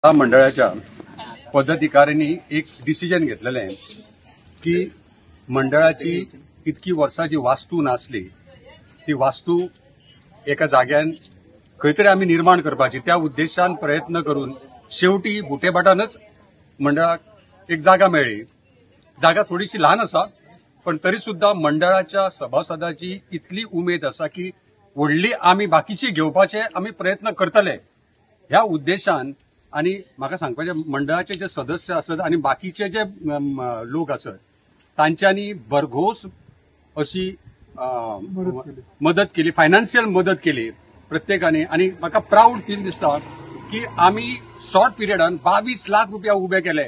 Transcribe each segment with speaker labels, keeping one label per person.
Speaker 1: मंडळाच्या पदाधिकाऱ्यांनी एक डिसिजन घेतलेले आहे की मंडळाची इतकी वर्साची वास्तू नासली ती वास्तू एका जाग्यान खंय तरी आमी निर्माण करपाची त्या उद्देशान प्रयत्न करून शेवटी बुटेबाटानच मंडळाक एक जागा मेळ्ळी. जागा थोडीशी ल्हान आसा पण तरी सुद्धा मंडळाच्या सभासदाची इतली उमेद आसा की व्हडली आमी बाकीची घेवपाचे आमी प्रयत्न करतले ह्या उद्देशान. आणि म्हाका सांगपाचें मंडळाचे जे सदस्य आसत आणि बाकीचे जे लोक आसत तांच्यांनी भरघोस अशी मदत केली, फायनान्शियल मदत केली प्रत्येकाने. आणि म्हाका प्राऊड फील दिसता की आमी शॉर्ट पिरियडान 22 लाख रुपया उबे केले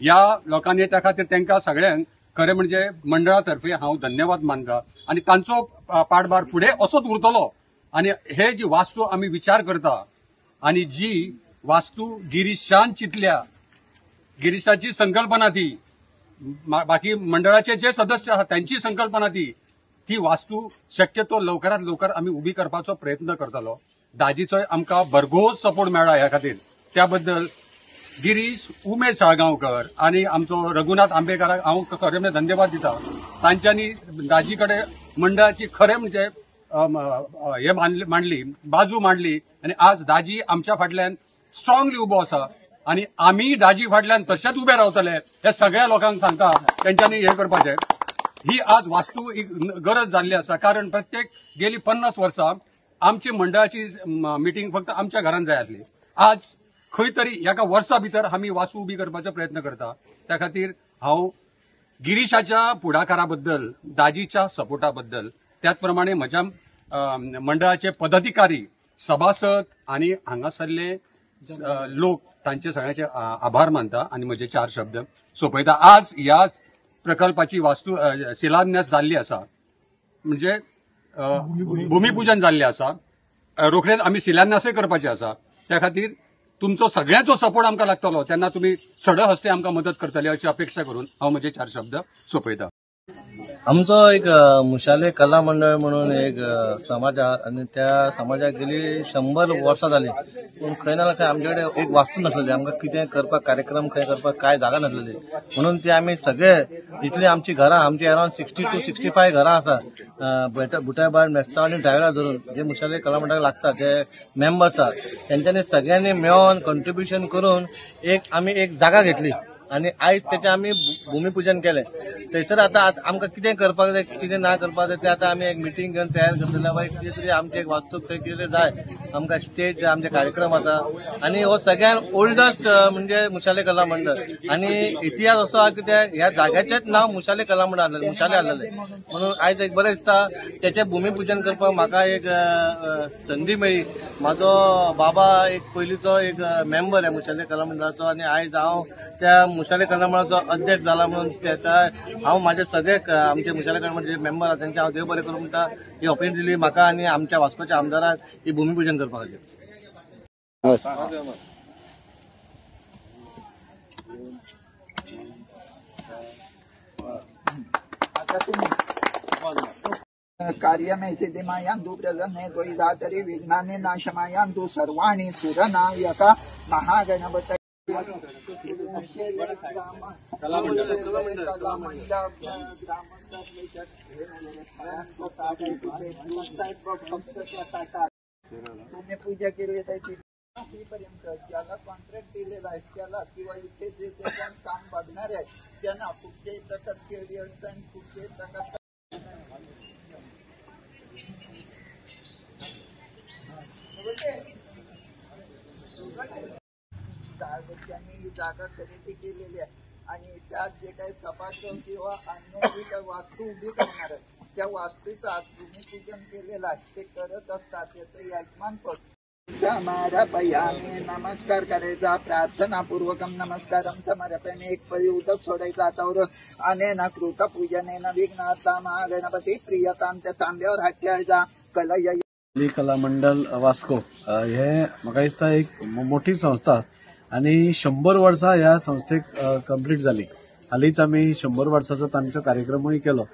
Speaker 1: ह्या लोकांनी. त्या खातीर तांकां सगळ्यांक खरें म्हणजे मंडळातर्फे हांव धन्यवाद मानता. आणि तांचो पाठभार फुडें असोच उरतलो. आणि हे जी वास्तू आमी विचार करता आणि जी वास्तू गिरीशान चिंतल्या, गिरीशाची संकल्पना ती, बाकी मंडळाचे जे सदस्य आहात त्यांची संकल्पना ती वास्तू शक्यतो लवकरात लवकर आम्ही उभी करपाचो प्रयत्न करतलो. दाजीचो आमकां भरघोस सपोर्ट मेळ्ळा ह्या खातीर. त्याबद्दल गिरीश, उमेश साळगांवकर आणि आमचो रघुनाथ आंबेकाराक हांव खरें म्हणजे धन्यवाद दिता. तांच्यांनी दाजी कडेन मंडळाची खरें म्हणजे हे मांडली, बाजू मांडली. आणि आज दाजी आमच्या फाटल्यान स्ट्रॉंगली उबो आसा आणि आम्ही दाजी फाटल्यान तशेंच उबे रावतले हे सगळ्या लोकांक सांगता. त्यांच्यानी हे करपाचें. ही आज वास्तू एक गरज जाल्ली आसा कारण प्रत्येक गेली 50 वर्सां आमची मंडळाची मिटींग फक्त आमच्या घरांत जाय आसली. आज खंय तरी एका वर्सा भितर आमी वास्तू उबी करपाचो प्रयत्न करता. त्या खातीर हांव गिरीशाच्या पुढाकाराबद्दल, दाजीच्या सपोर्टा बद्दल, त्याच प्रमाणे म्हज्या मंडळाचे पदाधिकारी, सभासद आणि हांगासरले लोक तांचे सगळ्यांचे आभार मानता आणि म्हजे 4 शब्द सोंपयता. आज ह्या प्रकल्पाची वास्तू शिलान्यास जाल्ली आसा, म्हणजे भूमिपूजन जाल्लें आसा. रोखडेच आमी शिलान्यासय करपाचे आसा. त्या खातीर तुमचो सगळ्यांचो सपोर्ट आमकां लागतलो तेन्ना तुमी सडहस्ते आमकां मदत करतले अशी अपेक्षा करून हांव म्हजे 4 शब्द सोंपयता.
Speaker 2: आमचो एक मुशाले कला मंडळ म्हणून एक समाज आहा आणि त्या समाजाक गेली 100 वर्सां जाली. पूण खंय ना खंय आमचे कडेन एक वास्तू नासलेली. आमकां कितें करपाक, कार्यक्रम खंय करपाक काय जागा नासलेली. म्हणून ती आमी सगळे जितली आमची घरां, आमची अराउंड 60 to 65 घरां आसा, बुटायबाड, मेस्ता आनी ड्रायव्हरा धरून जे मुशाले कला मंडळाक लागतात जे मेंबर्स आहा तेंच्यांनी सगळ्यांनी मेळोन कॉन्ट्रिब्युशन करून आमी एक जागा घेतली आणि आयज त्याचे आम्ही भूमिपूजन केले. थंयसर आता आमकां कितें करपाक जाय, कितें ना करपाक जाय ते आता आमी एक मिटींग घेवन तयार करतले. बाय कितें तरी आमचे एक वास्तू खंय कितें जाय, आमकां स्टेज आमचे कार्यक्रम आता. आणि हो सगळ्यात ओल्डस्ट म्हणजे मुशाले कला मंडळ. आणि इतिहास असो आहा की ह्या जाग्याचेच नाव मुशाले कला मंडळ आसलेलें, मुशाले आसलेलें. म्हणून आयज एक बरें दिसता त्याचे भूमिपूजन करपाक म्हाका एक संधी मेळ्ळी. म्हाजो बाबा एक पयलींचो एक मेंबर आहे मुशाले कला मंडळाचो आणि आयज हांव त्या मुशाले कला मंडळाचो अध्यक्ष जाला. म्हणून हांव माझे सगळे आमचे मुशाले कला मंडळाचे मेंबर आहात त्यांचे हांव देव बरें करूं म्हणटा. ही ऑपॉर्च्युनिटी दिली म्हाका आणि आमच्या वास्कोच्या आमदाराक ही भूमिपूजन करपाक.
Speaker 3: कार्यमे सिद्धिमायांतु प्रसन्ने त्वयि धातरि विघ्नानि नाशमायांतु सर्वाणि सुरनायका महागणपतये. तुम्ही पूजा केली त्याची पर्यंत ज्याला कॉन्ट्रॅक्ट दिलेला आहे त्याला किंवा इथे जे कोण काम बघणार आहे त्यांना कुठच्याही प्रकारची अडचण, कुठच्याही प्रकारचा त्यांनी जागा खरेदी केलेली आहे आणि त्यात जे काही सभासद किंवा अन्य जी काही वास्तू उभी करणार आहे त्या वास्तूचं आज भूमिपूजन केलेलं आहे ते करत असतात. याचं यजमान समर्पयामी. नमस्कार करायचा, प्रार्थनापूर्वकम नमस्कारम समर्पयामी. एक पळी उदक सोडायचं हातावर. अनेन कृत पूजनेन विघ्नाता महागणपती प्रियताम. त्या तांब्यावर हात ठेवायचा. कलय
Speaker 4: कला मंडळ वास्को हे म्हाका दिसता एक मोठी संस्था आणि 100 वर्सां ह्या संस्थेक कंप्लीट जाली. हालींच आमी 100 वर्साचो तांचो कार्यक्रमूय केलो.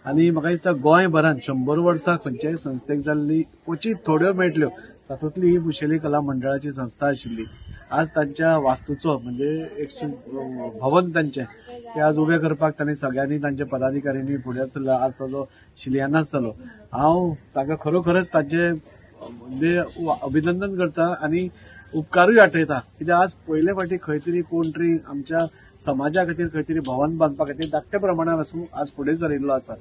Speaker 4: आणि म्हाका दिसता गोंयभरांत 100 वर्सां खंयच्याय संस्थेक जाल्ली क्वचित थोड्यो मेळटल्यो तातूंतली ही मुशेली कला मंडळाची संस्था आशिल्ली. आज तांच्या वास्तूचो म्हणजे एक भवन तांचें ते आज उबें करपाक तांणी सगळ्यांनी तांच्या पदाधिकाऱ्यांनी फुडें सरला. आज ताजो शिलियानास जालो. हांव ताका खरोखरच तांचे म्हणजे अभिनंदन करता आनी उपकारूय आठयता. कित्याक आज पयले फावटी खंय तरी कोण तरी आमच्या समाजा खातीर खंय तरी भवन बांदपा खातीर धाकट्या प्रमाणात आसूं आज फुडें सरिल्लो आसा.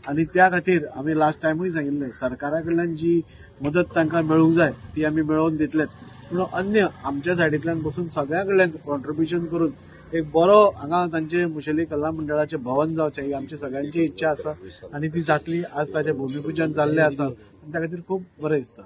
Speaker 4: आनी त्या खातीर आमी लास्ट टायमूय सांगिल्लें सरकारा कडल्यान जी मदत तांकां मेळूंक जाय ती आमी मेळोवन दितलेच. पूण अन्य आमच्या सायडींतल्यान बसून सगळ्या कडल्यान कॉन्ट्रिब्युशन करून एक बरो हांगा तांचे मुशेली कला मंडळाचें भवन जावचें ही आमची सगळ्यांची इच्छा आसा आनी ती जातली. आज ताचें भुमिपूजन जाल्लें आसा आनी त्या खातीर खूब बरें दिसता.